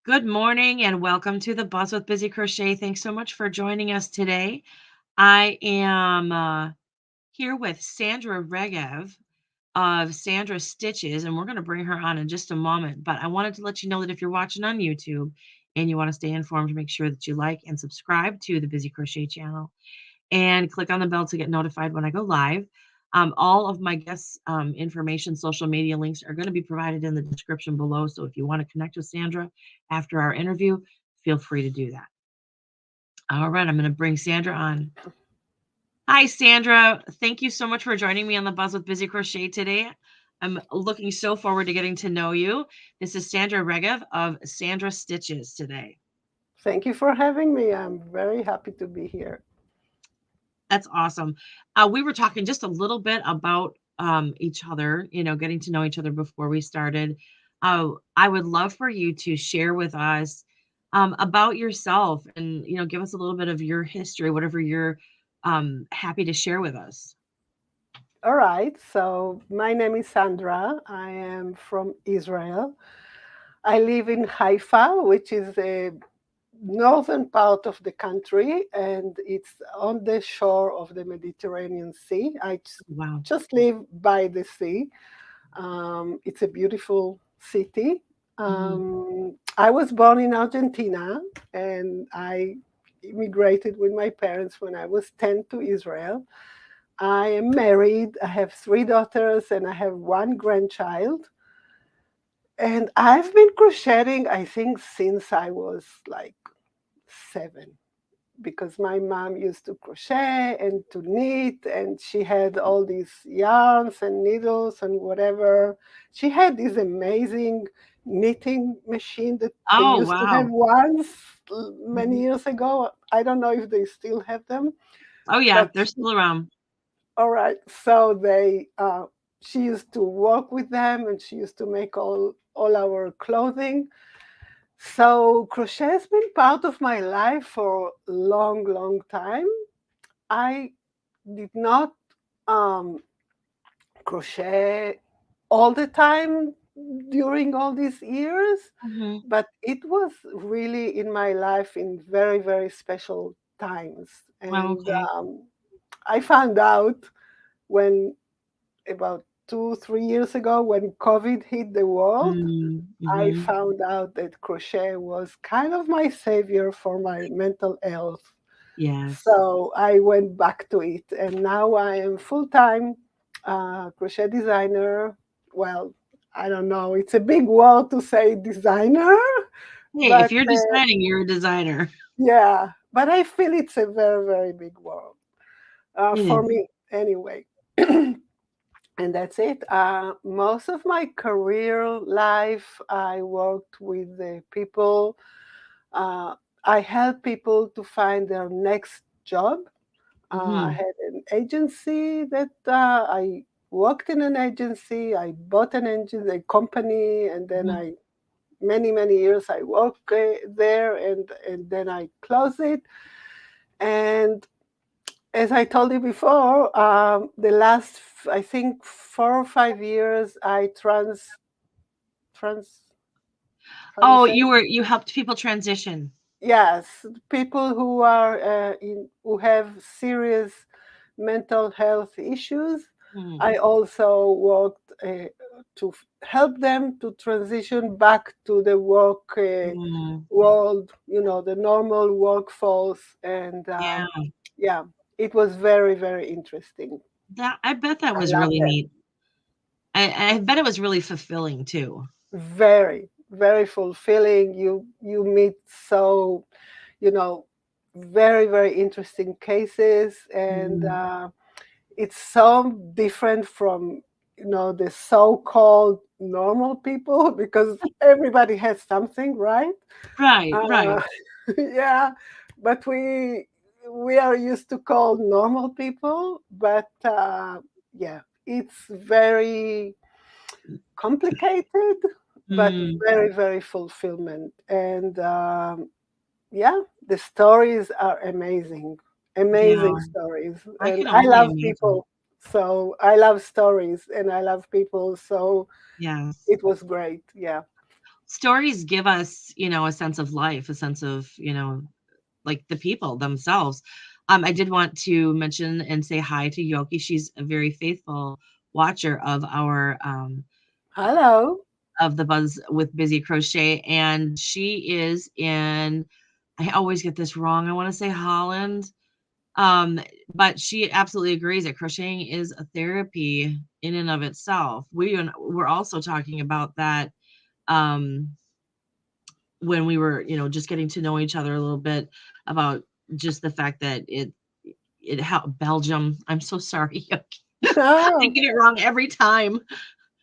Good morning and welcome to the Buzz with Busy Crochet. Thanks so much for joining us today. I am here with Sandra Regev of Sandra Stitches, and we're going to bring her on in just a moment. But I wanted to let you know that if you're watching on YouTube and you want to stay informed, make sure that you like and subscribe to the Busy Crochet channel and click on the bell to get notified when I go live. All of my guests' information, social media links are going to be provided in the description below. So if you want to connect with Sandra after our interview, feel free to do that. All right, I'm going to bring Sandra on. Hi, Sandra. Thank you so much for joining me on the Buzz with Busy Crochet today. I'm looking so forward to getting to know you. This is Sandra Regev of Sandra Stitches today. Thank you for having me. I'm very happy to be here. That's awesome. We were talking just a little bit about each other, getting to know each other before we started. I would love for you to share with us about yourself and, give us a little bit of your history, whatever you're happy to share with us. All right. So, my name is Sandra. I am from Israel. I live in Haifa, which is the northern part of the country, and it's on the shore of the Mediterranean Sea. Wow. just live by the sea. It's a beautiful city. Hmm. I was born in Argentina, and I immigrated with my parents when I was 10 to Israel. I am married. I have three daughters and I have one grandchild. And I've been crocheting, I think, since I was like 7, because my mom used to crochet and to knit, and she had all these yarns and needles and whatever. She had this amazing knitting machine that they Oh, used to have wow. once many Mhm. years ago. I don't know if they still have them, Oh, yeah, but they're still around. all right. So she used to work with them, and she used to make all our clothing. So crochet has been part of my life for a long, long time. I did not um, crochet all the time during all these years, Hmm. but it was really in my life in very, very special times. Oh, And okay. I found out when about 2, 3 years ago, when COVID hit the world, I Mm-hmm. found out that crochet was kind of my savior for my mental health. Yes. So I went back to it, and now I am full time crochet designer. Well, I don't know, it's a big word to say designer, Hey, if but you're designing, you're a designer. yeah, but I feel it's a very, very big word It for is. me anyway. And that's it. Most of my career life, I worked with the people. Uh, I help people to find their next job. I Mhm. had an agency that I worked in an agency. I bought an engine, a company, and then Mhm. I many many years I worked there, and then I closed it. And as I told you before, the last, I think, 4 or 5 years, I trans, how do you Oh, say? you helped people transition. Yes, people who are who have serious mental health issues. Mhm. I also worked to help them to transition back to the work Mm. world, the normal workforce, and Yeah. yeah, it was very, very interesting. That I bet that I was love really that. neat. I bet it was really fulfilling too. Very, very fulfilling. You meet so, you know, very, very interesting cases, and Mm. it's so different from, the so-called normal people, because everybody has something, right? Right, Uh, right. yeah, but we are used to call normal people, but yeah, it's very complicated, but Mm. very, very fulfillment. And yeah, the stories are amazing, amazing Yeah, stories. I And can I only love imagine. people. So I love stories and I love people. So Yes. it was great. Yeah. stories give us, a sense of life, a sense of, like the people themselves. I did want to mention and say hi to Yoki. She's a very faithful watcher of our Hello. of the Buzz with Busy Crochet, and she is in. I always get this wrong. I want to say Holland, um, but she absolutely agrees that crocheting is a therapy in and of itself. We're also talking about that um, when we were, just getting to know each other a little bit about just the fact that it helped Belgium. I'm so sorry. I Oh, get it wrong every time.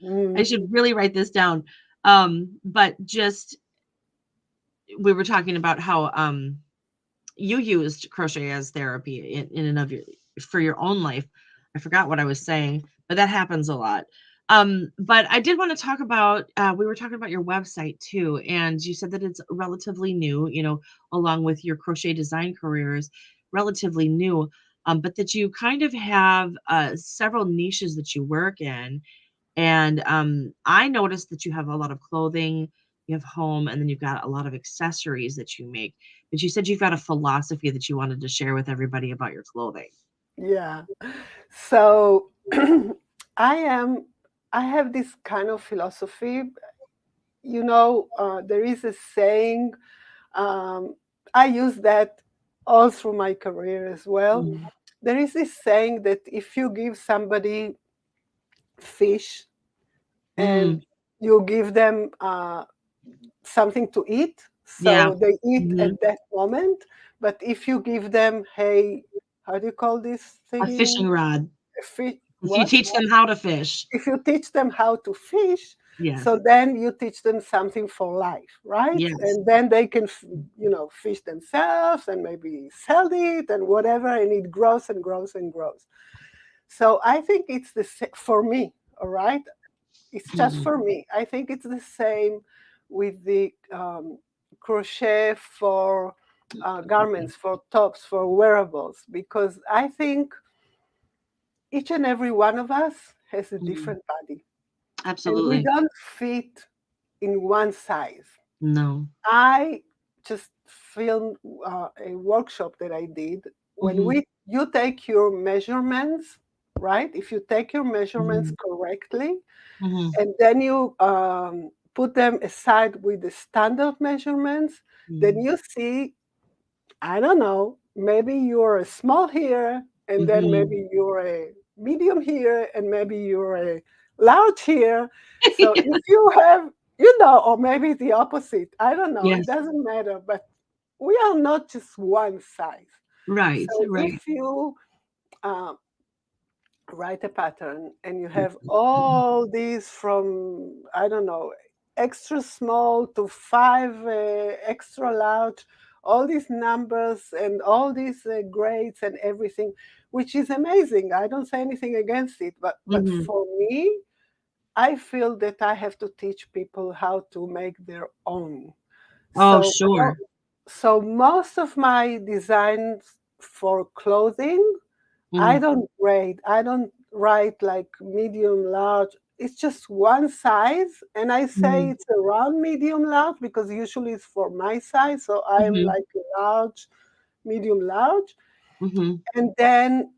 I mm, should really write this down. But just we were talking about how you used crochet as therapy in and of your for your own life. I forgot what I was saying, but that happens a lot. But I did want to talk about we were talking about your website too, and you said that it's relatively new, along with your crochet design careers, relatively new. But that you kind of have several niches that you work in, and I noticed that you have a lot of clothing, you have home, and then you've got a lot of accessories that you make. But you said you've got a philosophy that you wanted to share with everybody about your clothing. yeah. So I am. I have this kind of philosophy. There is a saying. Um, I use that all through my career as well. Mhm. There is this saying that if you give somebody fish and Mm, you give them something to eat, yeah. so they eat Hmm. at that moment. But if you give them, hey, how do you call this A thing in fishing English? rod. Fish, If you what? teach them how to fish. If you teach them how to fish, Yes. so then you teach them something for life, right? Yes. And then they can, fish themselves and maybe sell it and whatever, and it grows and grows and grows. So I think it's for me, all right? It's just Mhm. for me. I think it's the same with the crochet for garments, for tops, for wearables, because I think each and every one of us has a Mhm. different body and we Absolutely. don't fit in one size. No. I just filmed a workshop that I did. When Hmm. you take your measurements, right? If you take your measurements Hmm. correctly, Hmm. and then you put them aside with the standard measurements, then Hmm. you see, I don't know, maybe you're a small here, and then Hmm. maybe you're a medium here, and maybe you're a large here. So if you have, or maybe the opposite, I don't know, it Yes. doesn't matter, but we are not just one size. Right. So Right. if you uh, write a pattern and you have all these from, I don't know, extra small to five extra large, all these numbers and all these grades and everything, which is amazing. I don't say anything against it, but Hmm. for me, I feel that I have to teach people how to make their own. Oh, So sure. so most of my designs for clothing, I Hmm. don't grade. I don't write like medium, large. It's just one size, and I say Hmm. it's around medium, large because usually it's for my size. So I'm Hmm. like a large, medium, large, Hmm. and then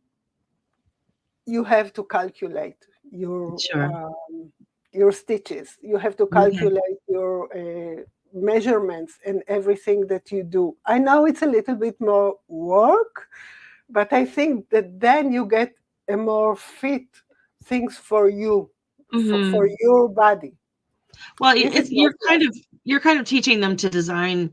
you have to calculate Sure. your stitches. You have to Okay. calculate your measurements and everything that you do. I know it's a little bit more work, but I think that then you get a more fit things for you, for Hmm. your body. Well, This is it's my philosophy. you're kind of teaching them to design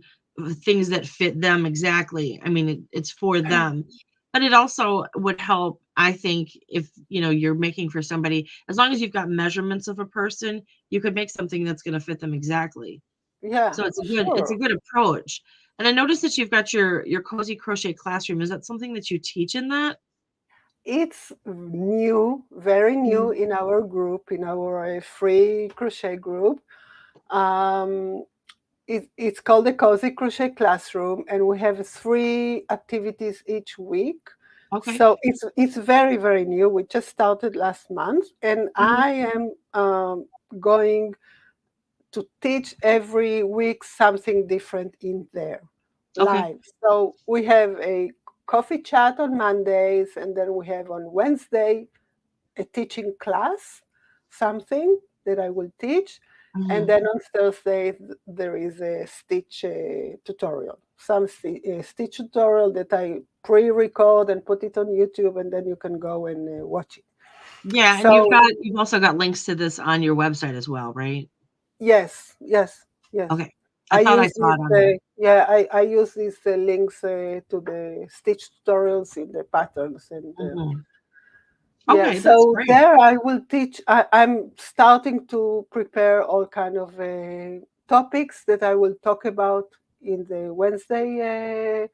things that fit them exactly. I mean, it's for them, but it also would help, I think, if you're making for somebody, as long as you've got measurements of a person, you could make something that's going to fit them exactly. Yeah, So it's a sure. good approach. And I noticed that you've got your cozy crochet classroom. Is that something that you teach in that? It's new, very new Mhm. in our group, in our free crochet group. Um, it's called the Cozy Crochet Classroom, and we have three activities each week. Okay. So it's very, very new. We just started last month, and Mhm. I am going to teach every week something different in there Okay. live. So we have a coffee chat on Mondays, and then we have on Wednesday a teaching class, something that I will teach. And Mhm. then on Thursday, there is a stitch tutorial, stitch tutorial that I pre-record and put it on YouTube, and then you can go and watch it. Yeah, and So you've also got links to this on your website as well, right? yes, yes, yes. Okay. I I thought I use saw these, it on there. yeah, I use these links to the stitch tutorials in the patterns and Mhm. yeah, Okay, that's so great. there I will teach. I'm starting to prepare all kind of topics that I will talk about in the Wednesday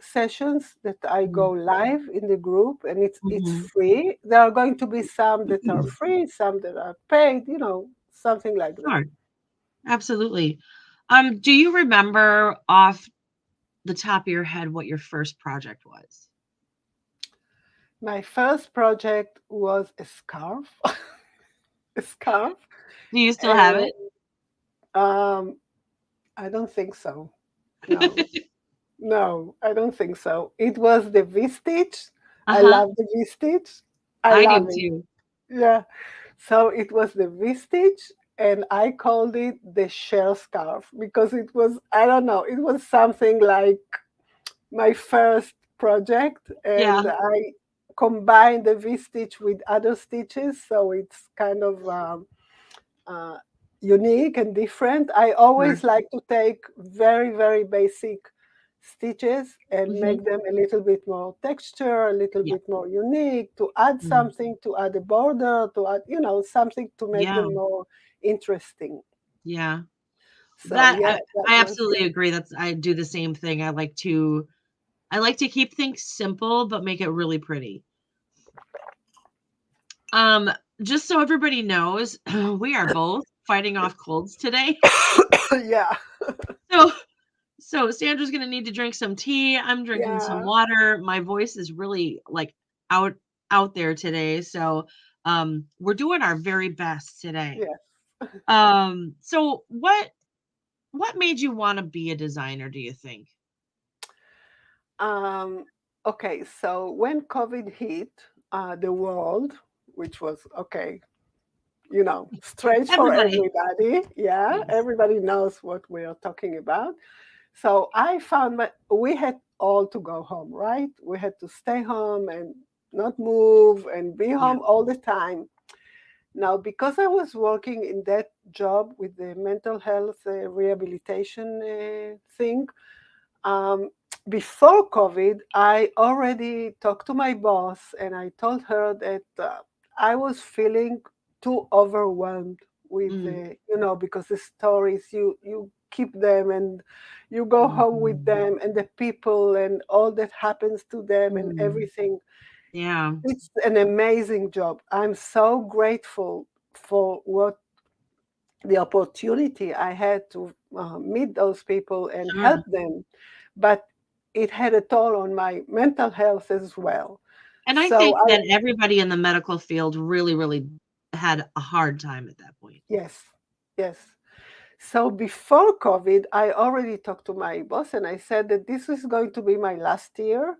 sessions that I go Mhm. live in the group, and it's Mhm. free. There are going to be some that are free, some that are paid, something like that. Sure. Absolutely. Do you remember off the top of your head what your first project was? My first project was a scarf, a scarf, Do you still have and it? um, I don't think so. No. No, I don't think so. It was the V-stitch. I Uh-huh. love the V-stitch. I I love do it. too. Yeah. So it was the V-stitch, and I called it the shell scarf because it was, I don't know, it was something like my first project, Yeah. and I combined the V-stitch with other stitches, so it's kind of uh, unique and different. I Sure. always like to take very, very basic stitches and Mhm. make them a little bit more texture, a little Yeah. bit more unique, to add Mhm. something, to add a border, to add, something to make Yeah. them more interesting. Yeah. So That yeah, I that I was absolutely agree. I do the same thing. I like to keep things simple but make it really pretty. Um, just so everybody knows, we are both fighting off colds today. yeah, So Sandra's gonna need to drink some tea. I'm drinking some yeah, water. My voice is really like out out there today. So we're doing our very best today. yes. So what made you want to be a designer, do you think? Um, okay, so when COVID hit the world, which was okay, strange for Everybody. everybody. Yeah, Yes. everybody knows what we are talking about. So I found we had all to go home, right? We had to stay home and not move and be Yeah. home all the time. Now, because I was working in that job with the mental health rehabilitation thing, um, before COVID, I already talked to my boss and I told her that I was feeling too overwhelmed with Mm, because the stories you keep them and you go home with mhm, them and the people and all that happens to them and mm. everything. Yeah. It's an amazing job. I'm so grateful for what the opportunity I had to meet those people and help Sure. them, but it had a toll on my mental health as well. And I So think I that everybody in the medical field really, really had a hard time at that point. yes, yes. So before COVID, I already talked to my boss and I said that this is going to be my last year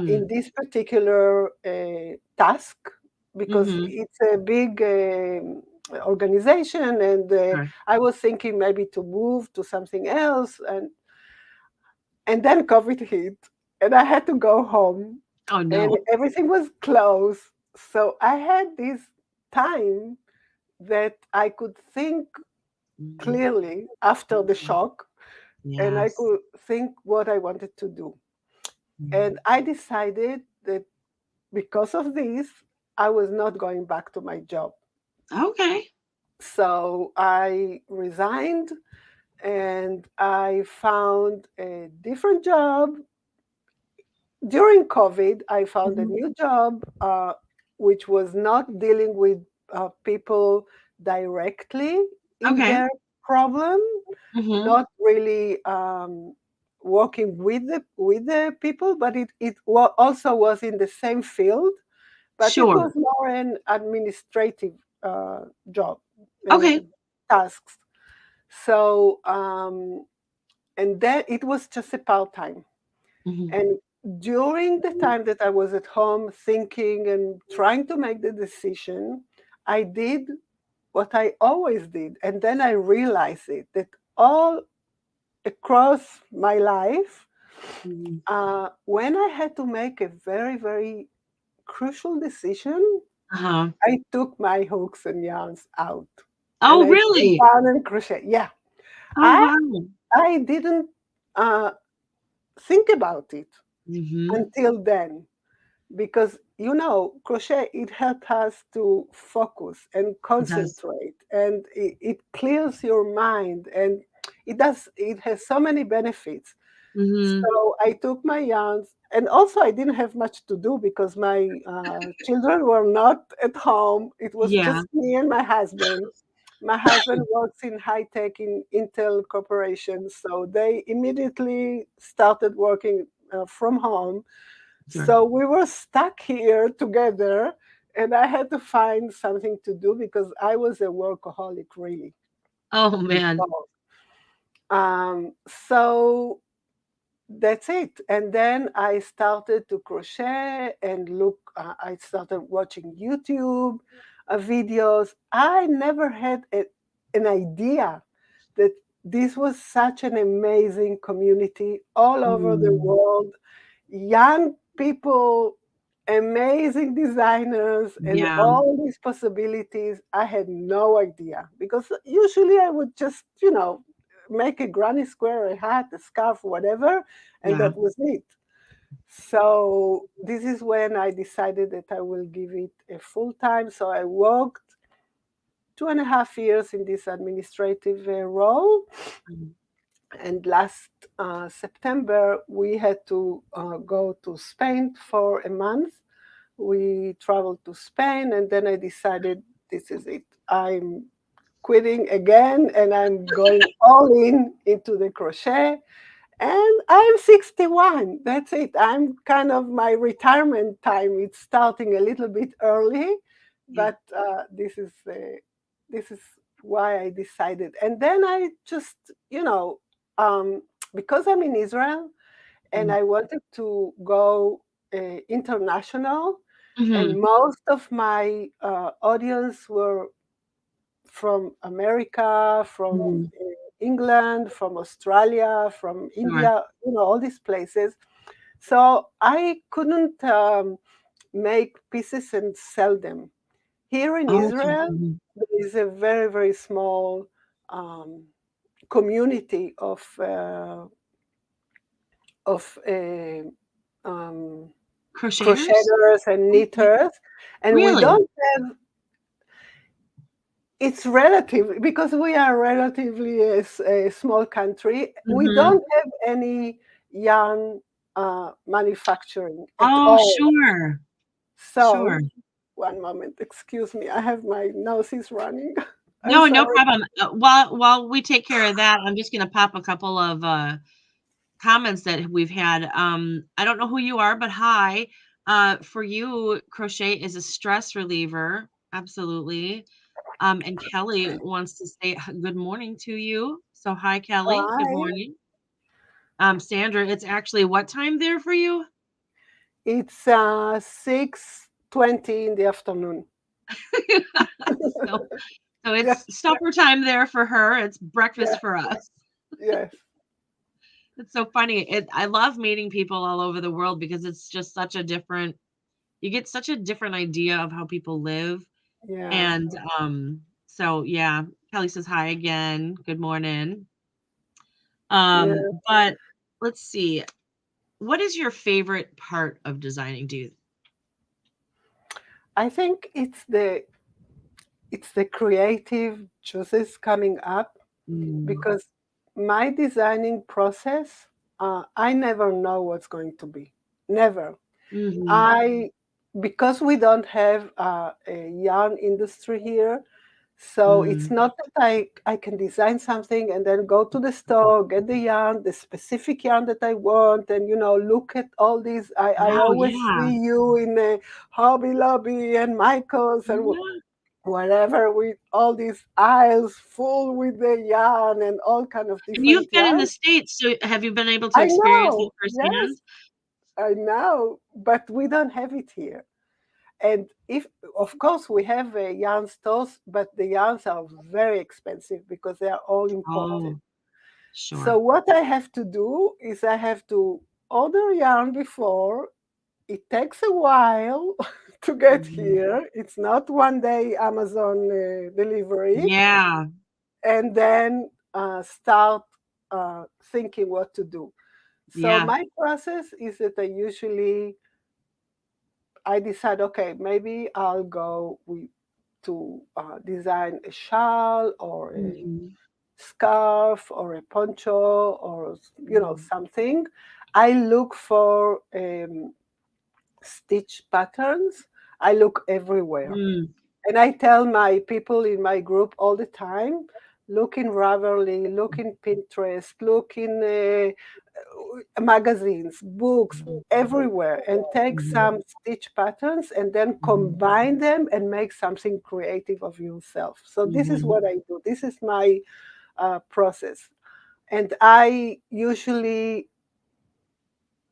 in Mm. this particular task because Mhm. it's a big organization, and Sure. I was thinking maybe to move to something else, and then COVID hit, and I had to go home, Oh, and no. everything was closed. So I had this time that I could think Mhm. clearly after the Mhm. shock, and I Yes. could think what I wanted to do. And Mm. I decided that because of this, I was not going back to my job. Okay. So I resigned and I found a different job. During COVID, I found a Mhm. new job, which was not dealing with people directly in Okay. their problem, Mhm. not really working with the people, but also was in the same field, but it Sure. was more an administrative job, uh, Okay. tasks. So, and then it was just a part time. Mhm. And during the time that I was at home thinking and trying to make the decision, I did what I always did. And then I realized it that all across my life, Mhm. when I had to make a very, very crucial decision, Uh-huh. I took my hooks and yarns out and Oh, I sat really? down and crochet. Yeah, Oh, I wow. I didn't uh, think about it Mhm. until then because crochet it helps us to focus and It does. concentrate, and it clears your mind, and it has so many benefits. Mhm. So I took my yarns, and also I didn't have much to do because my children were not at home. It was Yeah. just me and my husband. My husband works in high tech in Intel Corporation, so they immediately started working from home. Sure. So we were stuck here together, and I had to find something to do because I was a workaholic, really, Oh, man. before. So that's it. And then I started to crochet and look, I started watching YouTube videos. I never had an idea that this was such an amazing community all over the Mm. world. Young people, amazing designers, and Yeah. all these possibilities. I had no idea because usually I would just, make a granny square, a hat, a scarf, whatever, and Yeah. that was it. So this is when I decided that I will give it a full time. So I worked 2.5 years in this administrative role, Mhm. and last September we had to go to Spain for a month. We traveled to Spain, and then I decided this is it. I'm quitting again, and I'm going all in into the crochet. And I'm 61. That's it. I'm kind of my retirement time. It's starting a little bit early, Yeah. but this is why I decided. And then I just, you know, um, because I'm in Israel and Mm. I wanted to go international, and Mhm. most of my audience were from America, from Mhm. England, from Australia, from Sure. India, all these places. So I couldn't make pieces and sell them. Here in Oh, okay. Israel, Mhm. there is a very, very small um, community of um, Crocheters? crocheters and Okay. knitters, and we Really? don't have. It's relative because we are relatively a small country. We Mhm. don't have any yarn manufacturing at Oh, all. sure. Sure. So, one moment, excuse me. I have my nose is running. I'm No, no sorry. problem. While we take care of that, I'm just gonna pop a couple of, comments that we've had. I don't know who you are, but hi. For you, crochet is a stress reliever. Absolutely. And Kelly wants to say good morning to you. So hi, Kelly. Good Hi. morning. Sandra, it's actually what time there for you? It's 6:20 in the afternoon. so so Yes, it's supper time there for her. It's breakfast yes, for us. yes, It's so funny. I love meeting people all over the world because it's just such a different you get such a different idea of how people live. yeah, And so yeah, Kelly says hi again. Good morning. yeah. But let's see. What is your favorite part of designing? Do you I think it's the creative juices coming up mm, because my designing process, I never know what's going to be. Never. mhm, I Because we don't have a yarn industry here, so it's mm. not that I can design something and then go to the store, get the yarn, the specific yarn that I want, and look at all these. I Wow, always yeah. see you in a Hobby Lobby and Michaels and Yeah. whatever, with all these aisles full with the yarn and all kind of And you've different been in the yarn. States, so have you been able to I experience it know, yes, firsthand? I know, but we don't have it here. And if, of course, we have yarn stores, but the yarns are very expensive because they are all imported. Oh, So sure. what I have to do is I have to order yarn before. It takes a while to get Mhm. here. It's not one day Amazon delivery, Yeah, and then start thinking what to do. So yeah. my process is that I decide, okay, maybe I'll go to design a shawl or a Mhm, scarf or a poncho or mhm, something. I look for stitch patterns. I look everywhere. mm, And I tell my people in my group all the time, look in Ravelry, look in Pinterest, look in magazines, books, mhm, everywhere, and take mhm, some stitch patterns and then mhm, combine them and make something creative of yourself. So this is mhm. what I do. This is my process. And I usually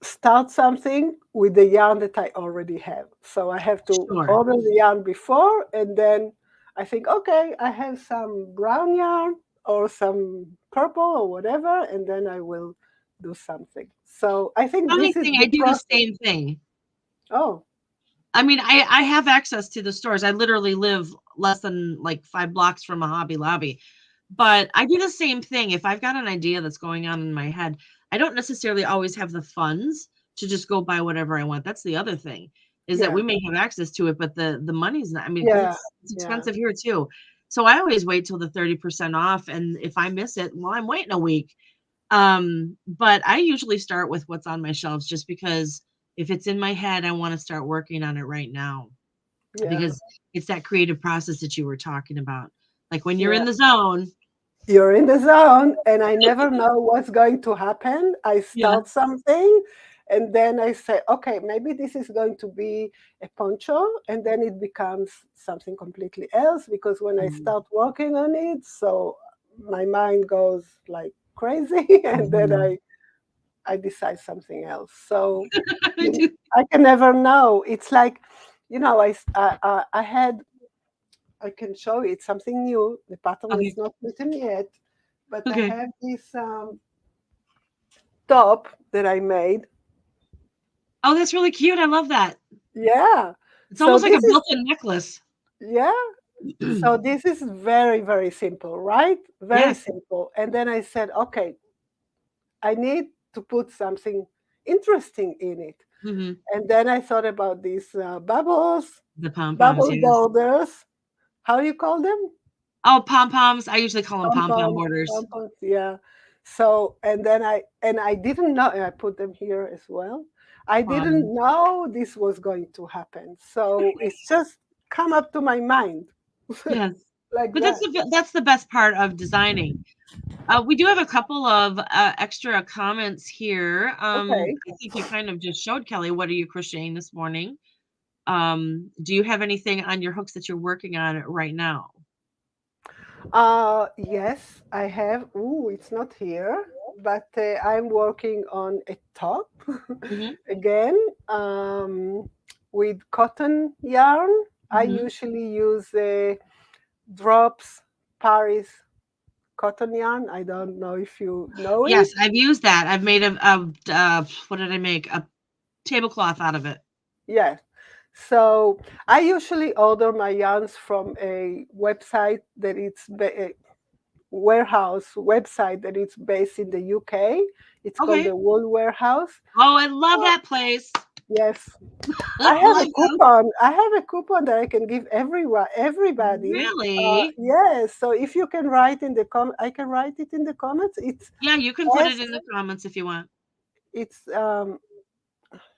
start something with the yarn that I already have. So I have to Sure. order the yarn before, and then I think, okay, I have some brown yarn or some purple or whatever, and then I will do something. So I think Funny this is thing, I the do the process. same thing. Oh, I mean, I have access to the stores. I literally live less than, like, 5 blocks from a Hobby Lobby, but I do the same thing. If I've got an idea that's going on in my head, I don't necessarily always have the funds to just go buy whatever I want. That's the other thing, is that yeah, we may have access to it, but the money's not, I mean, because yeah, it's yeah, expensive here too. So I always wait till the 30% off, and if I miss it, well, I'm waiting a week. But I usually start with what's on my shelves just because if it's in my head, I want to start working on it right now yeah, because it's that creative process that you were talking about. Like when you're yeah. in the zone. You're in the zone, and I never know what's going to happen. I Yeah. start something, and then I say, okay, maybe this is going to be a poncho, and then it becomes something completely else because when I Mhm, start working on it, so my mind goes like crazy, and then mhm. I decide something else. So I do. I can never know. It's like, I had, I can show you, it's something new. The pattern is Okay. not written yet, but I Okay. have this top that I made. Oh, that's really cute. I love that. Yeah. It's So almost like a this is, built-in necklace. yeah. So this is very, very simple, right? Very Yes. simple. And then I said, okay, I need to put something interesting in it. Mhm. And then I thought about these The pom-poms, bubble yes. borders. How do you call them? Oh, pom-poms. I usually call them pom-pom Pom-poms, borders. pom-poms, yeah. So, and then I didn't know, and I put them here as well. I Fun. didn't know this was going to happen. So it's just come up to my mind Yes. like But that. that's the best part of designing. We do have a couple of extra comments here. Okay. I think you kind of just showed Kelly. What are you crocheting this morning? Do you have anything on your hooks that you're working on right now? Yes, I have. Ooh, it's not here, but I'm working on a top Hmm. again with cotton yarn. I Hmm. usually use drops Paris cotton yarn. I don't know if you know it. Yes, I've used that. I've made what did I make? A tablecloth out of it. Yes. So I usually order my yarns from a website that a warehouse website that it's based in the UK. It's called Okay. the Wool Warehouse. Oh, I love Uh, that place. yes. I love them. I have a coupon that I can give everybody. Really? Yes. So if you can write in the I can write it in the comments. Yeah, you can put S. it in the comments if you want. It's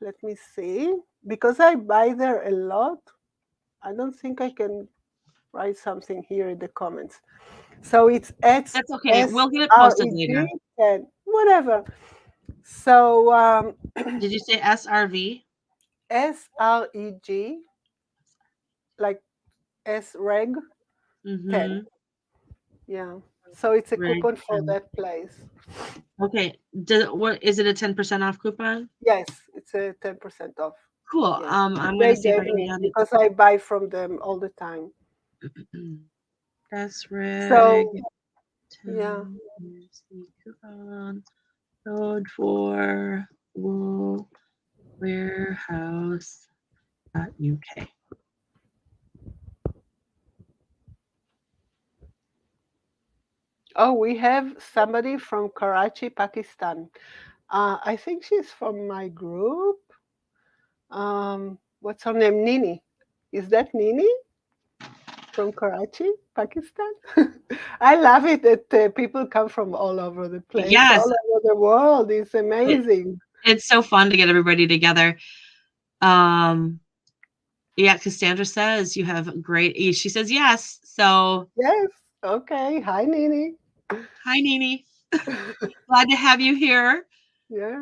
let me see, because I buy there a lot. I don't think I can write something here in the comments. So it's That's okay. S We'll get it R posted E G later. and whatever. So Did you say SRV? SREG, like Reg 10. Mhm. Yeah. So it's a Right. coupon for that place. Okay. What is it, a 10% off coupon? Yes, it's a 10% off. Cool. Yes. I'm gonna They see if I gave can me get because I buy from them all the time. it. That's rig So, yeah. 10 is the coupon code for wool warehouse.uk. Oh, we have somebody from Karachi, Pakistan. I think she's from my group. What's her name? Nini. Is that Nini from Karachi, Pakistan? I love it that people come from all over the place, Yes, all over the world. It's it, amazing. it's so fun to get everybody together. Um, yeah, because Sandra says you have great. She says yes. So Yes. Okay. Hi, Nini. hi, Nini. Glad to have you here. Yeah.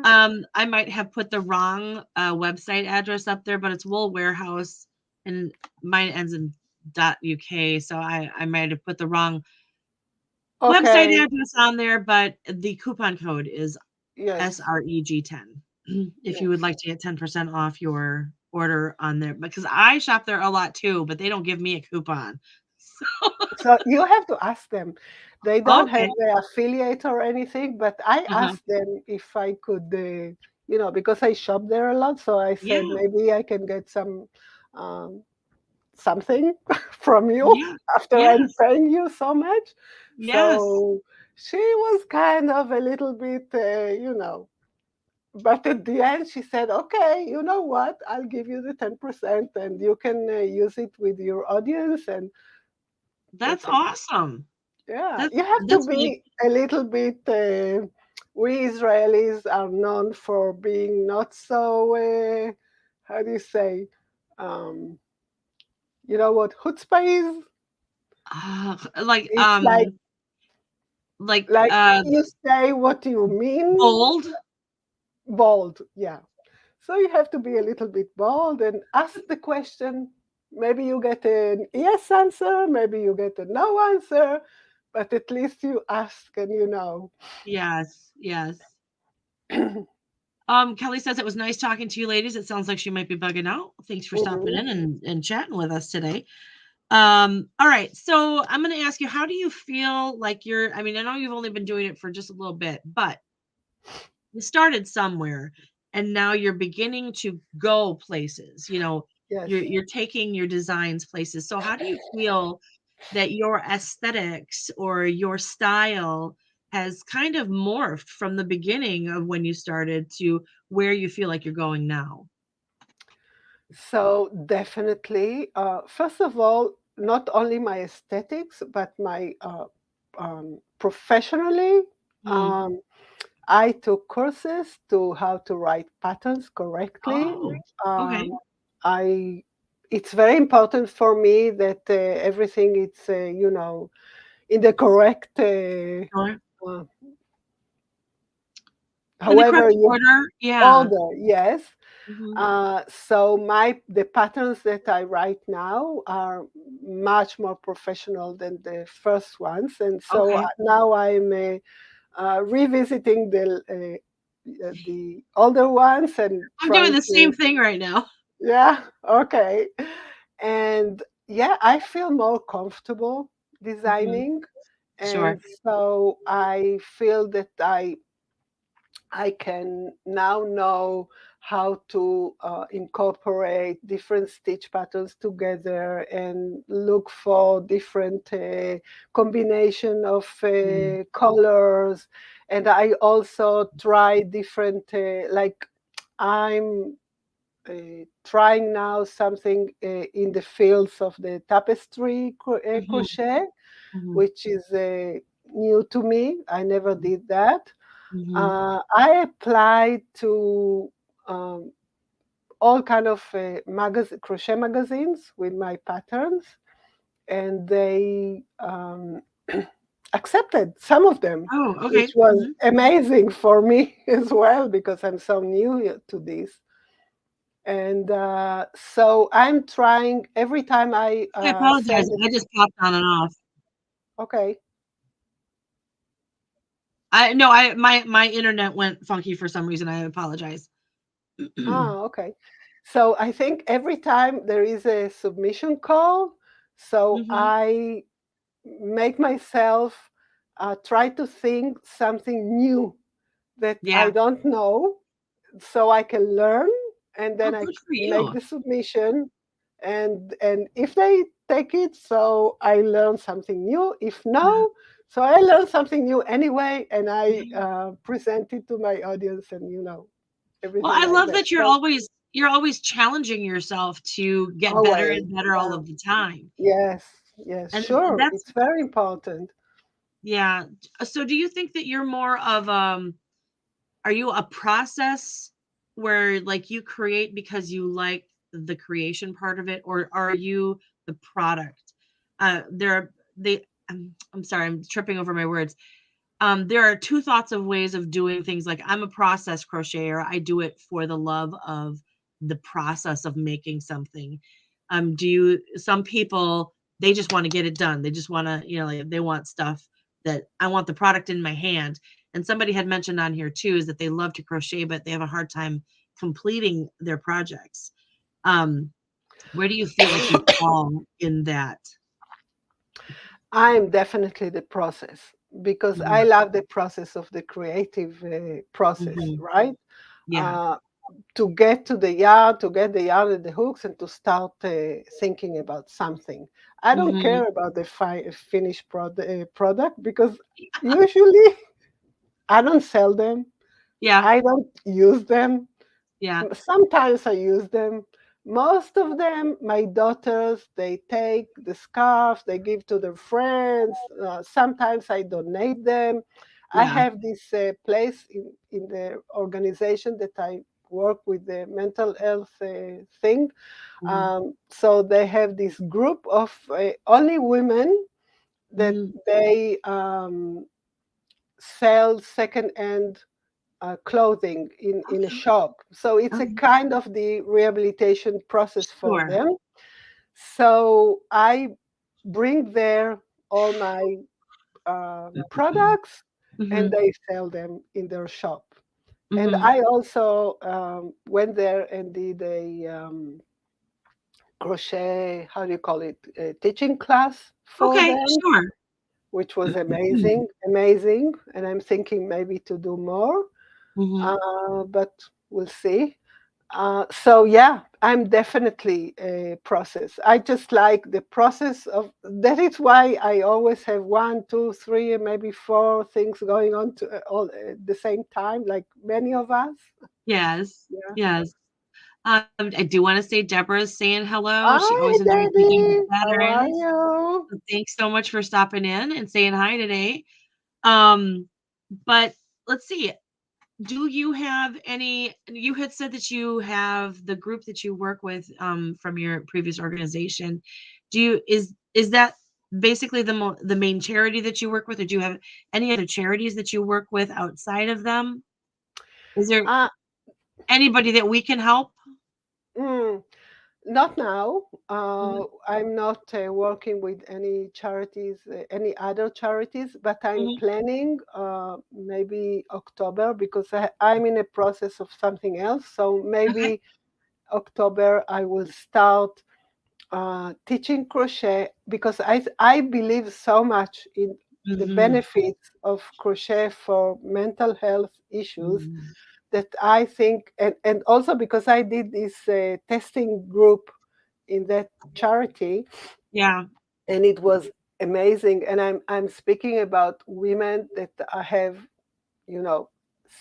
I might have put the wrong website address up there, but it's Wool Warehouse, and mine ends in .uk, so I might have put the wrong website Okay. address on there, but the coupon code is Yes. SREG10 if you would Yes. like to get 10% off your order on there, because I shop there a lot too, but they don't give me a coupon. So, So you have to ask them. They don't have okay. the affiliate or anything, but I Uh-huh. asked them if I could, because I shop there a lot. So I said Yeah. maybe I can get um, something from you Yeah. after I'm Yes. paying you so much. Yes. So she was kind of a little bit, but at the end she said, okay, you know what? I'll give you the 10% and you can use it with your audience, and That's that's it. awesome. Yeah, That's you have to that's really be a little bit. We Israelis are known for being not so. How do you say? Um, you know what chutzpah is? like It's like uh you say what you mean, bold. bold. Yeah. So you have to be a little bit bold and ask the question. Maybe you get a yes answer, maybe you get a no answer, but at least you ask and you know. Yes, yes. Kelly says it was nice talking to you ladies. It sounds like she might be bugging out. Thanks for stopping Mhm. in and chatting with us today. All right. So I'm going to ask you, how do you feel like I mean, I know you've only been doing it for just a little bit, but you started somewhere and now you're beginning to go places. Yes. You're taking your designs places. So how do you feel that your aesthetics or your style has kind of morphed from the beginning of when you started to where you feel like you're going now? So definitely, first of all, not only my aesthetics, but my professionally, Mm. um, I took courses to how to write patterns correctly. Oh, okay. Um, I it's very important for me that everything is in the correct. Sure. Uh, In the However correct you order. Yeah. order, yes. Hmm. So the patterns that I write now are much more professional than the first ones, and so Okay. now I'm revisiting the older ones and I'm doing trying the same to, thing right now. yeah, okay, and yeah, I feel more comfortable Hmm. designing, Sure. and so I feel that I can now know how to incorporate different stitch patterns together and look for different combination of Mm. colors. And I also try different, I'm trying now something in the fields of the tapestry Hmm. crochet, Hmm. which is new to me. I never did that. Hmm. I applied to um, all kind of crochet magazines with my patterns, and they accepted some of them, Oh, which okay. was Hmm. amazing for me as well because I'm so new to this. And so I'm trying every time I I apologize. send it. I just popped on and off. Okay. I no, I my internet went funky for some reason. I apologize. Okay. So I think every time there is a submission call, so Mhm. I make myself try to think something new that I Yeah. don't know, so I can learn, and Oh, then good for make you. the submission, and if they take it, so I learn something new. If Yeah. no, so I learn something new anyway, and I Yeah. present it to my audience, and Well, everything I like love that. that So you're always challenging yourself to get better always, and better all yeah, of the time. yes, yes, And sure, that's it's very important. yeah. So do you think that you're more of are you a process where like you create because you like the creation part of it, or are you the product? There are they I'm sorry, I'm tripping over my words. There are two thoughts of ways of doing things. Like I'm a process crocheter. I do it for the love of the process of making something. Do you some people they just want to get it done. They just want to, like they want stuff that I want the product in my hand. And somebody had mentioned on here too is that they love to crochet, but they have a hard time completing their projects. Um, where do you feel like you fall in that? I'm definitely the process because I Mhm, love the process of the creative process, mhm. right? Yeah. Uh, to get to the yard, to get the yard and the hooks, and to start thinking about something. I don't Mhm. care about the finished product because usually I don't sell them, Yeah. I don't use them. Yeah. Sometimes I use them. Most of them, my daughters, they take the scarves, they give to their friends. Sometimes I donate them. I Yeah. have this place in the organization that I work with the mental health thing. Mhm. So they have this group of only women that Mhm. they sell second-hand clothing in a Okay. shop. So it's a Okay. kind of the rehabilitation process for Sure. them. So I bring there all my products and Mhm. they sell them in their shop. And Mhm. I also went there and did a crochet, how do you call it, a teaching class for Okay, them, sure. which was amazing, amazing. And I'm thinking maybe to do more, Mhm. but we'll see. So yeah, I'm definitely a process. I just like the process of that. Is why I always have one, two, three, and maybe four things going on to all at the same time, like many of us. Yes. Yeah. Yes. I do wanna say Deborah's saying hello. She Hi, always enjoys making Debbie. How are patterns. you? So thanks so much for stopping in and saying hi today. Um, but let's see. Do you have any you had said that you have the group that you work with, from your previous organization. Do you is that basically the main charity that you work with, or do you have any other charities that you work with outside of them? Is there Uh, anybody that we can help? mm, Not now. Mhm, I'm not working with any charities, any other charities, but I'm mhm, planning maybe October because I'm in a process of something else. So okay, maybe October I will start teaching crochet because I believe so much in the mhm, benefits of crochet for mental health issues mhm. that I think, and also because I did this testing group in that charity, Yeah. and it was amazing. And I'm speaking about women that have, you know,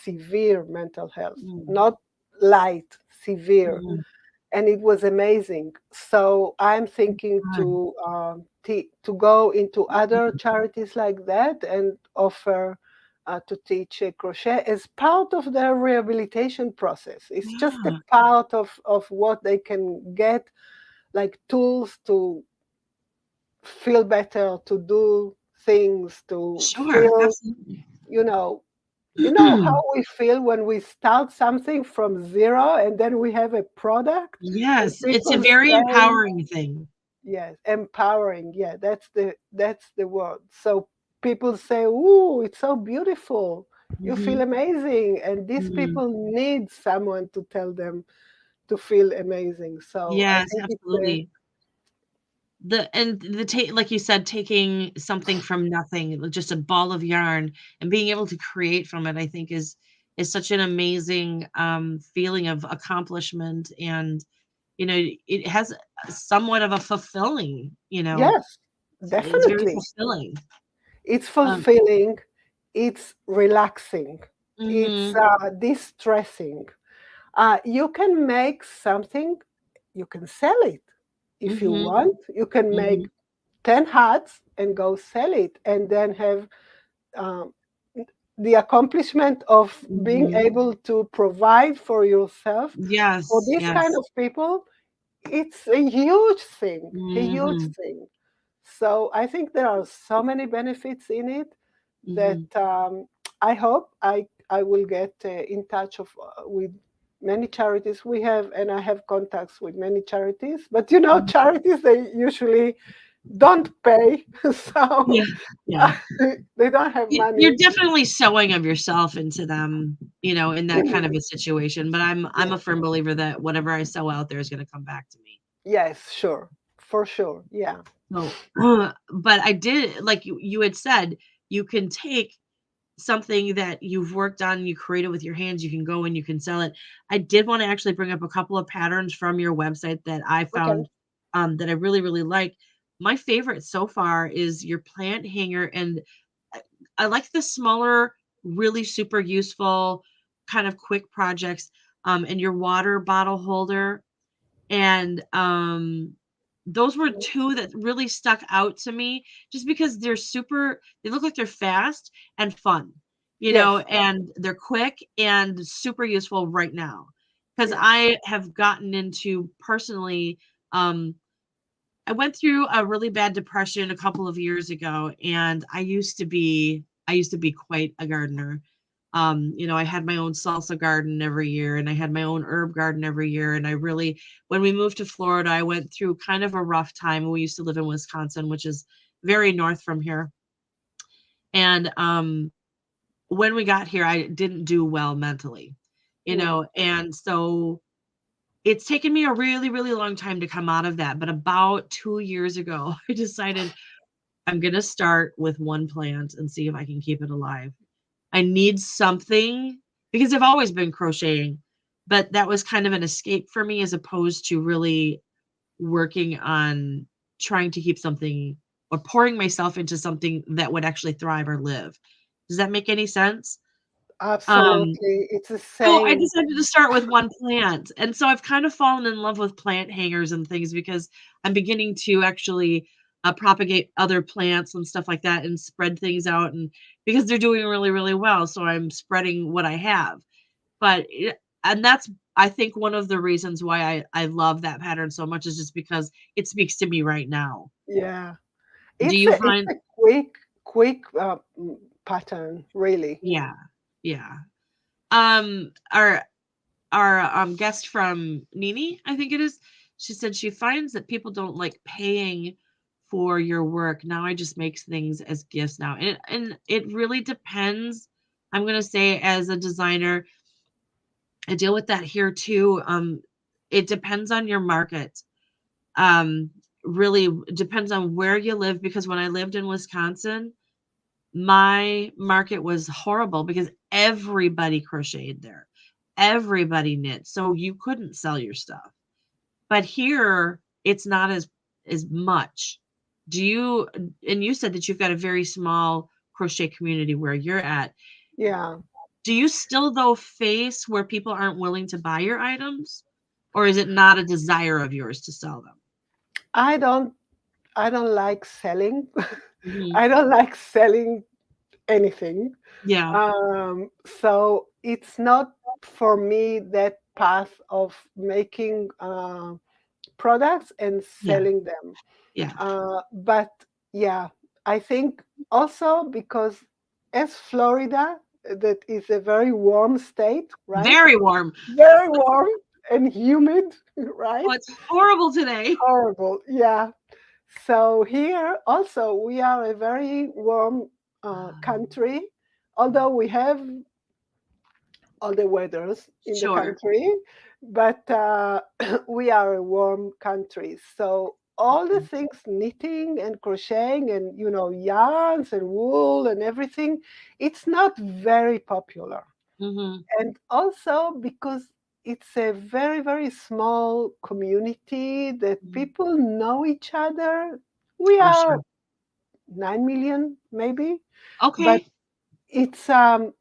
severe mental health, Mm, not light, severe, mhm, and it was amazing. So I'm thinking good. to go into other charities like that and offer to teach crochet as part of their rehabilitation process. It's just a Yeah, part of what they can get, like tools to feel better, to do things, to sure, feel, absolutely. you know, You know how we feel when we start something from zero and then we have a product and Yes, it's a people very say, empowering thing. yes, empowering. Yeah, that's the word. So people say, "Ooh, it's so beautiful. You feel Mhm, amazing." And these mhm. people need someone to tell them to feel amazing. So I Yes, think it's a absolutely. The take, like you said, taking something from nothing, like just a ball of yarn, and being able to create from it, I think is such an amazing, feeling of accomplishment, and, it has somewhat of a fulfilling, yes, it's very definitely. fulfilling. It's Um fulfilling, it's relaxing, it's Mhm, distressing. You can make something, you can sell it if you mhm, want. You can make mhm, 10 hats and go sell it, and then have um, the accomplishment of being mhm. able to provide for yourself. For Yes, this kind yes. of people, it's a huge thing, a huge Mhm, thing. So I think there are so many benefits in it that mhm. I hope I will get in touch with many charities we have, and I have contacts with many charities. But you know, Mhm. charities, they usually don't pay, Yeah, so yeah. they don't have You're money. definitely sewing of yourself into them, in that kind of a situation, but I'm a Yeah. firm believer that whatever I sew out there is gonna come back to me. Yes, sure, for sure. Yeah, So, but I did, like you had said, you can take something that you've worked on, you created with your hands, you can go and you can sell it. I did wanna actually bring up a couple of patterns from your website that I okay. found, that I really, really like. My favorite so far is your plant hanger, and I I like the smaller, really super useful, kind of quick projects, and your water bottle holder, and, those were 2 that really stuck out to me just because they look like they're fast and fun, Yes, and they're quick and super useful right now. Because yes. I have gotten into personally, um I went through a really bad depression a couple of years ago, and I used to be quite a gardener. I had my own salsa garden every year, and I had my own herb garden every year, and I really when we moved to Florida, I went through kind of a rough time. We used to live in Wisconsin, which is very north from here. And when we got here, I didn't do well mentally, Mm. and so it's taken me a really, really long time to come out of that. But about 2 years ago, I decided I'm gonna start with one plant and see if I can keep it alive. I need something because I've always been crocheting, but that was kind of an escape for me as opposed to really working on trying to keep something or pouring myself into something that would actually thrive or live. Does that make any sense? Um, Absolutely, it's the so I same. decided to start with one plant, and so I've kind of fallen in love with plant hangers and things because I'm beginning to actually, propagate other plants and stuff like that and spread things out, and because they're doing really, really well, so I'm spreading what I have. And that's, I think, one of the reasons why I love that pattern so much is just because it speaks to me right now. Yeah, Do it's you a find quick pattern, really. Yeah, yeah. Our guest from Nini, I think it is, she said she finds that people don't like paying for your work. Now I just makes things as gifts now. And it really depends. I'm gonna say as a designer, I deal with that here too. It depends on your market. Um, really depends on where you live because when I lived in Wisconsin, my market was horrible because everybody crocheted there. Everybody knit, so you couldn't sell your stuff. But here, it's not as much. Do you and you said that you've got a very small crochet community where you're at. Yeah, Do you still, though, face where people aren't willing to buy your items? Or is it not a desire of yours to sell them? I don't I don't like selling. Mhm. I don't like selling anything. Yeah, So it's not for me that path of making products and yeah, selling them. yeah. But yeah, I think also because as Florida, that is a very warm state, right? Very warm. Very warm and humid, right? Oh, it's horrible today. Horrible. Yeah. So here also we are a very warm country, although we have all the weathers in the Sure. country, but we are a warm country. So all the things knitting and crocheting and yarns and wool and everything, it's not very popular. Mm-hmm. And also because it's a very, very small community that people know each other. We Oh, sure. are 9 million maybe, but Okay. it's um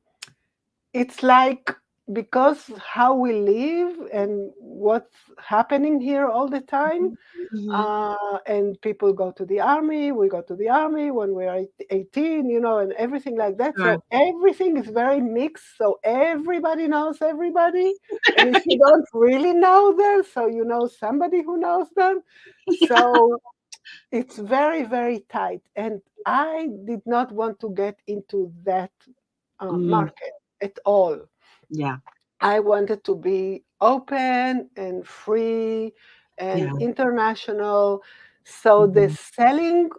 it's like because how we live and what's happening here all the time. Mm-hmm. And people go to the army, we go to the army when we are 18, and everything like that. Sure. So everything is very mixed. So everybody knows everybody. And if you don't really know them, so you know somebody who knows them. Yeah. So it's very, very tight. And I did not want to get into that Mm, market at all. yeah. I wanted to be open and free and Yeah. international. So the Mm-hmm. selling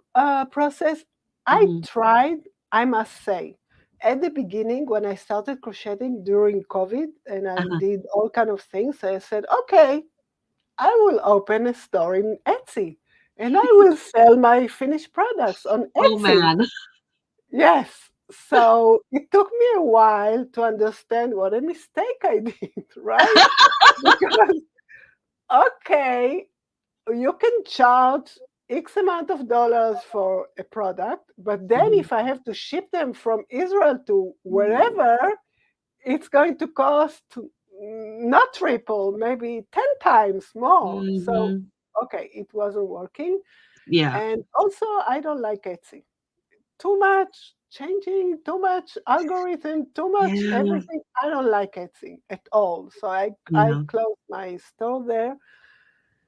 process, I Mm-hmm. tried, I must say, at the beginning when I started crocheting during COVID and I Uh-huh. did all kind of things, I said, okay, I will open a store in Etsy and I will sell my finished products on Oh Etsy. man. Yes. So it took me a while to understand what a mistake I did, right? Because, okay, you can charge X amount of dollars for a product, but then Mhm. if I have to ship them from Israel to wherever, it's going to cost not triple, maybe 10 times more. So, Mhm. okay, it wasn't working. Yeah. And also, I don't like Etsy. Too much changing, too much algorithm, too much Yeah. everything. I don't like Etsy at all. So I Yeah. closed my store there.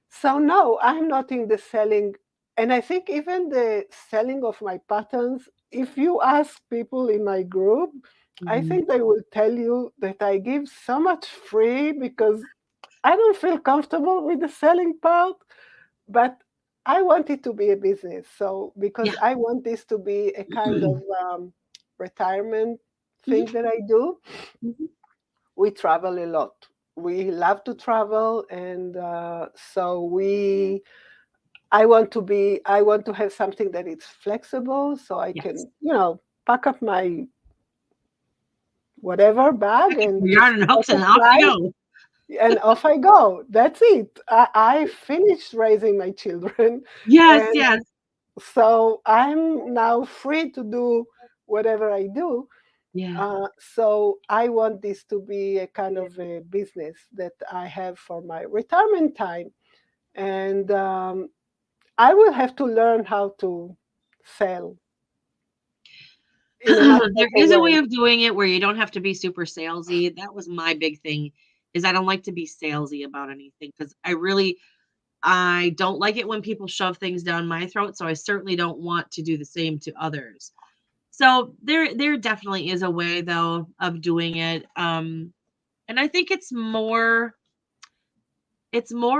So no, I'm not in the selling. And I think even the selling of my patterns, if you ask people in my group, I Mhm. think they will tell you that I give so much free because I don't feel comfortable with the selling part, but I want it to be a business. So because Yeah. I want this to be a kind of retirement Mhm. thing that I do, Mhm. we travel a lot. We love to travel, and so we. I want to have something that is flexible, so I Yes. can, pack up my whatever bag Pick up and your just yarn and take hooks a and off you flight go. and off I go. That's it. I finished raising my children, Yes, and yes. so I'm now free to do whatever I do. Yeah. So I want this to be a kind of a business that I have for my retirement time, and I will have to learn how to sell in a much There better is a way way. of doing it where you don't have to be super salesy. That was my big thing, is I don't like to be salesy about anything because I don't like it when people shove things down my throat, so I certainly don't want to do the same to others. So there definitely is a way though of doing it. And I think it's more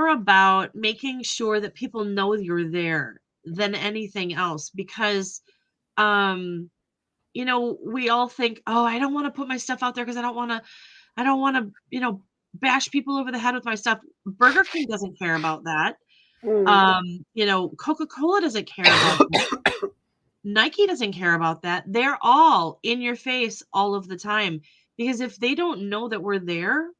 about making sure that people know you're there than anything else because um we all think, "Oh, I don't want to put my stuff out there because I don't want to bash people over the head with my stuff." Burger King doesn't care about that. Mm, Coca-Cola doesn't care about that. Nike doesn't care about that. They're all in your face all of the time because if they don't know that we're there,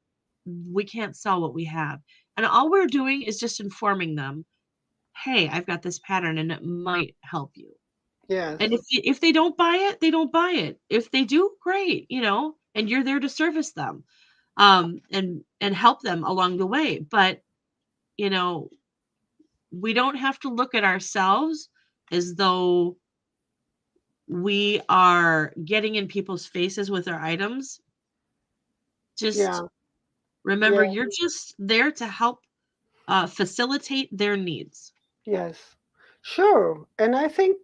we can't sell what we have. And all we're doing is just informing them, "Hey, I've got this pattern and it might help you." yes, And if they don't buy it, they don't buy it. If they do, great, and you're there to service them, and help them along the way. But, you know, we don't have to look at ourselves as though we are getting in people's faces with our items. Just yeah, remember, yeah, you're just there to help facilitate their needs. yes, sure. And I think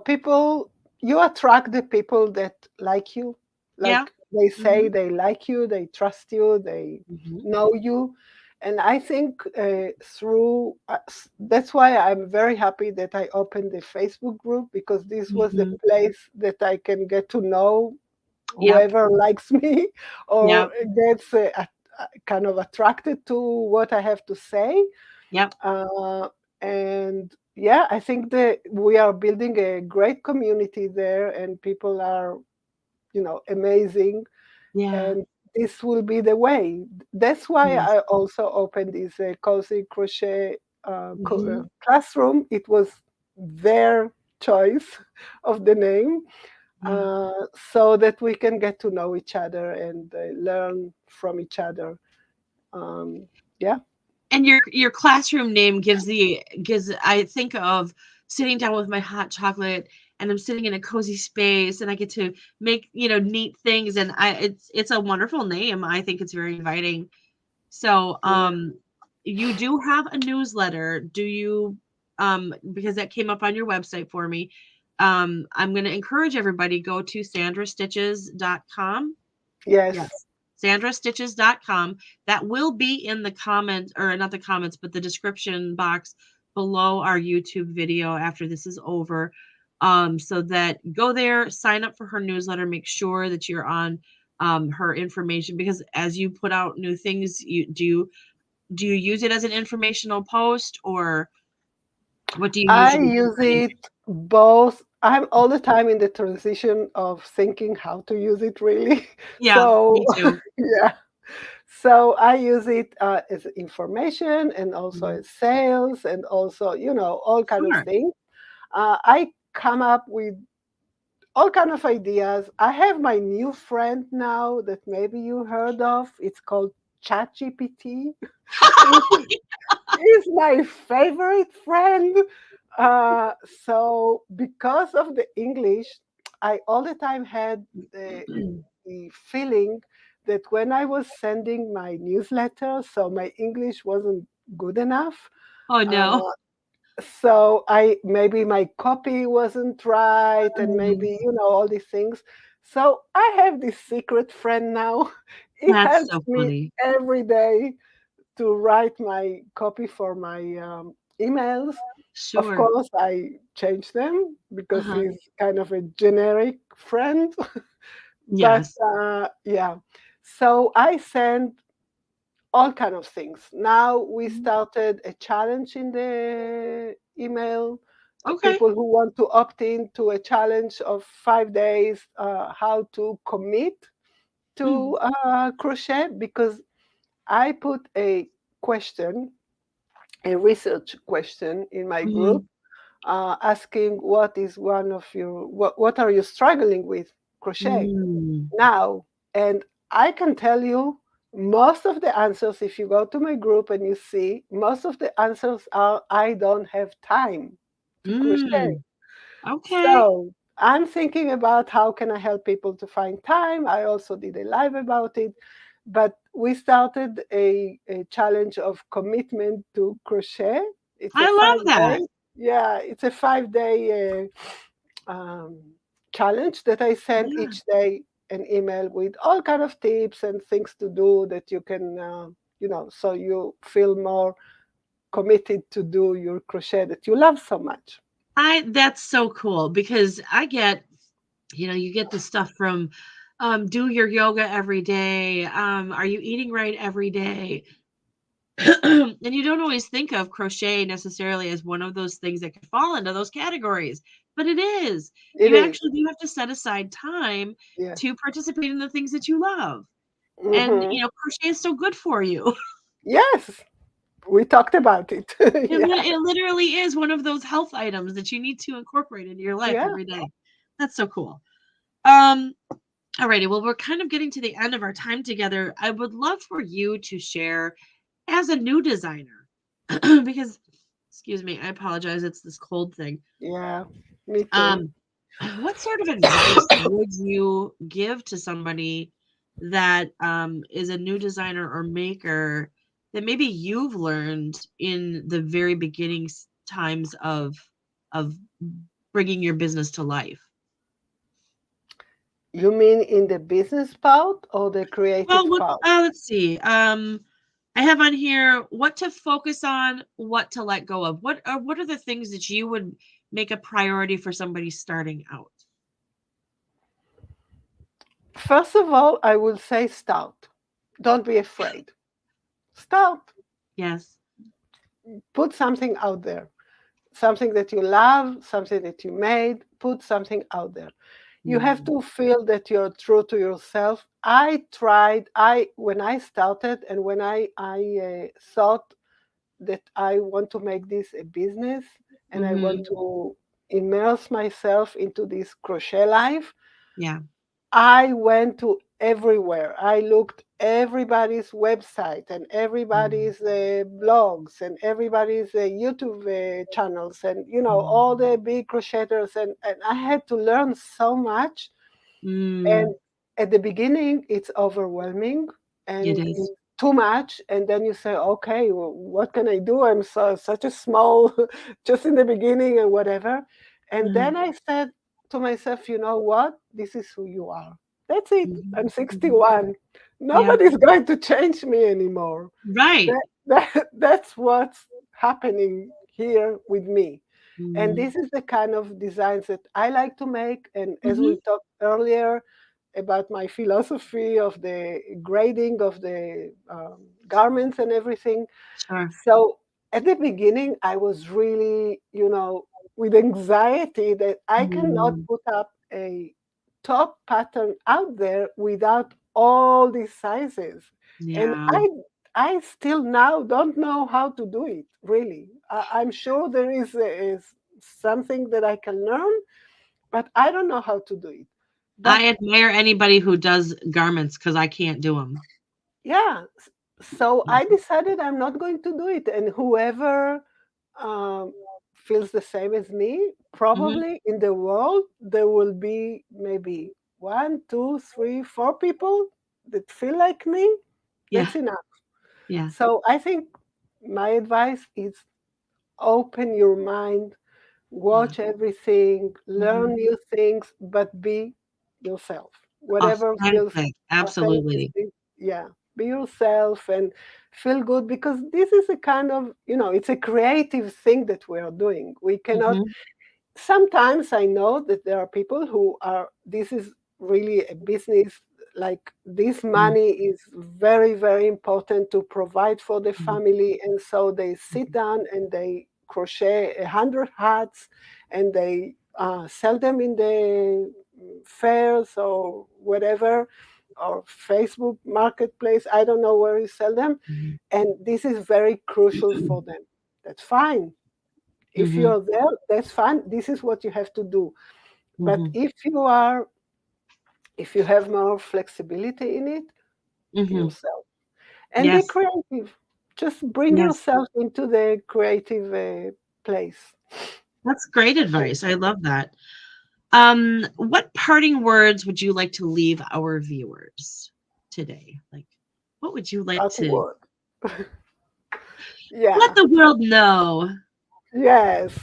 people, you attract the people that like you, Yeah. like they say Mhm. they like you, they trust you, they Mhm. know you. And I think through that's why I'm very happy that I opened the Facebook group, because this was the Mhm. place that I can get to know Yep. whoever likes me or Yep. gets kind of attracted to what I have to say. Yep. Uh, and yeah, I think that we are building a great community there, and people are, amazing. Yeah. And this will be the way. That's why Yes. I also opened this cozy crochet Mhm. classroom. It was their choice of the name, Yeah. so that we can get to know each other and learn from each other. Um, yeah, And your classroom name gives I think of sitting down with my hot chocolate, and I'm sitting in a cozy space, and I get to make, neat things, and it's a wonderful name. I think it's very inviting. So, yeah. you do have a newsletter. Do you, because that came up on your website for me. I'm going to encourage everybody, go to sandrastitches.com. Yes. Yes. Sandrastitches.com. That will be in the comments, or not the comments, but the description box below our YouTube video after this is over. So that go there, sign up for her newsletter, make sure that you're on her information, because as you put out new things, do you use it as an informational post, or what do you I usually use put into? it both. I'm all the time in the transition of thinking how to use it really. Yeah, So, me too. yeah. So I use it as information and also Mhm. as sales and also, all kind of Sure. things. I come up with all kind of ideas. I have my new friend now that maybe you heard of. It's called ChatGPT, which is my favorite friend. Uh, so because of the English, I all the time had the feeling that when I was sending my newsletter, so my English wasn't good enough. Oh, Uh, no. so I maybe my copy wasn't right, and Mm, maybe all these things. So I have this secret friend now. He that's helps so me funny. every day to write my copy for my emails. Of Sure. course, I change them because Uh-huh. he's kind of a generic friend. But Yes. yeah, so I send all kind of things. Now we Mhm. started a challenge in the email. Okay. People who want to opt in to a challenge of 5 days, how to commit Mm, to crochet, because I put a question, a research question in my group, mhm, asking what are you struggling with crochet mm. now. And I can tell you most of the answers, if you go to my group and you see, most of the answers are I don't have time to crochet. Mm. Okay. So I'm thinking about how can I help people to find time. I also did a live about it, but we started a challenge of commitment to crochet. It's a I five love that. day, yeah, it's a 5 day challenge that I send Yeah. each day an email with all kind of tips and things to do that you can, so you feel more committed to do your crochet that you love so much. That's so cool, because I get, you get the stuff from, do your yoga every day. Are you eating right every day? And you don't always think of crochet necessarily as one of those things that could fall into those categories, but it is. It You is, actually do have to set aside time yes. to participate in the things that you love. And, Hmm. crochet is so good for you. Yes, we talked about it. Yeah, It literally is one of those health items that you need to incorporate into your life yeah, every day. That's so cool. Um, Alrighty, well, we're kind of getting to the end of our time together. I would love for you to share, as a new designer, because, excuse me, I apologize, it's this cold thing. yeah. Me too. Um, what sort of advice would you give to somebody that is a new designer or maker, that maybe you've learned in the very beginning times of bringing your business to life? You mean in the business part or the Well, creative what part? let's see. I have on here what to focus on, what to let go of. What are the things that you would make a priority for somebody starting out? First of all, I will say start. Don't be afraid. Start. Yes. Put something out there. Something that you love, something that you made, put something out there. You have Mhm. to feel that you're true to yourself. I tried, I when I started and when I thought that I want to make this a business and I want Mhm. to immerse myself into this crochet life, Yeah. I went to everywhere. I looked everybody's website and Mhm. everybody's blogs and everybody's YouTube channels and all Mhm. the big crocheters and I had to learn so much. Mm. And at the beginning, it's overwhelming It and is. it's too much. And then you say, okay, well, what can I do? I'm such a small, just in the beginning and whatever. And Mhm. then I said to myself, you know what? This is who you are. That's it. Mhm. I'm Mhm. 61. Yeah. Nobody's going to change me anymore. Right. That's what's happening here with me. And Mhm. this is the kind of designs that I like to make. And as we Mhm. talked earlier about my philosophy of the grading of the garments and everything. Sure. So at the beginning, I was really, with anxiety that I cannot Mm. put up a top pattern out there without all these sizes. And Yeah. I still now don't know how to do it, really. I'm sure there is something that I can learn, but I don't know how to do it. But I admire anybody who does garments because I can't do them. yeah, so I decided I'm not going to do it. And whoever um, feels the same as me, Mhm. probably in the world, there will be maybe one, two, three, four people that feel like me. Yeah. That's enough. Yeah. So I think my advice is open your mind, Yeah. watch everything, learn Mhm. new things, but be yourself. Whatever feels Authentic. Absolutely. authenticity, yeah, be yourself and feel good because this is a kind of, it's a creative thing that we are doing. We cannot, Mhm. sometimes I know that there are people who are, this is really a business, like this Mm. money is very, very important to provide for the Mhm. family. And so they sit Mhm. down and they crochet 100 hats and they sell them in the fairs or whatever, or Facebook marketplace. I don't know where you sell them. Mhm. And this is very crucial for them. That's fine. If Mhm. you're there, that's fine. This is what you have to do. But Mhm. if you have more flexibility in it, be Mhm. yourself and be Yes. creative. Just bring Yes. yourself into the creative place. That's great I think advice. I love that. What parting words would you like to leave our viewers today? Like, what would you like that's a to word. let Yeah. the world know? Yes.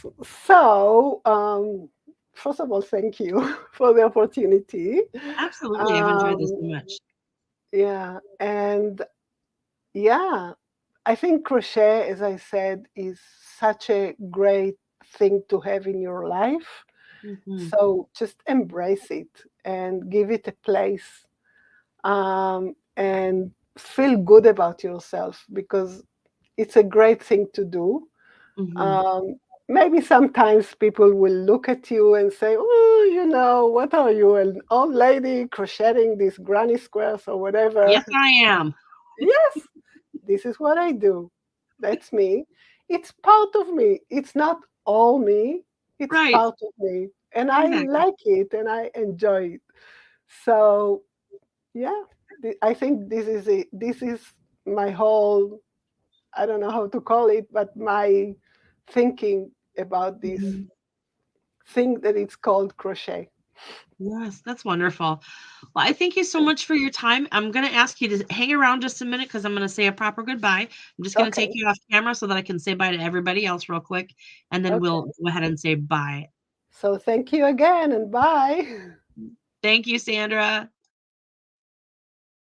So, first of all, thank you for the opportunity. Absolutely. I've enjoyed this Um, so much. yeah. And yeah, I think crochet, as I said, is such a great thing to have in your life. Mhm. So just embrace it and give it a place, and feel good about yourself because it's a great thing to do. Mhm. Um, Maybe sometimes people will look at you and say, "Oh, what are you, an old lady crocheting these granny squares or whatever?" Yes, I am. Yes, this is what I do. That's me. It's part of me. It's not all me. It's Right. part of me. And I Exactly. like it and I enjoy it. So, yeah, I think this is it. This is my whole, I don't know how to call it, but my thinking about this Mhm. thing that it's called crochet. Yes, that's wonderful. Well, I thank you so much for your time. I'm going to ask you to hang around just a minute because I'm going to say a proper goodbye. I'm just going to take Okay. you off camera so that I can say bye to everybody else real quick, and then we'll Okay. go ahead and say bye. So thank you again and bye. Thank you, Sandra.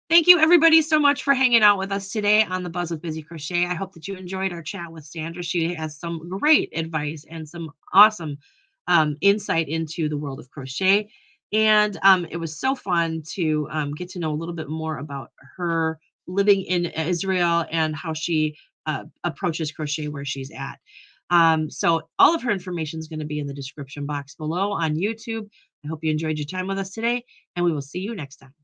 Thank you, everybody, so much for hanging out with us today on the Buzz with Busy Crochet. I hope that you enjoyed our chat with Sandra. She has some great advice and some awesome insight into the world of crochet. And it was so fun to get to know a little bit more about her living in Israel and how she approaches crochet where she's at. So, all of her information is going to be in the description box below on YouTube. I hope you enjoyed your time with us today, and we will see you next time.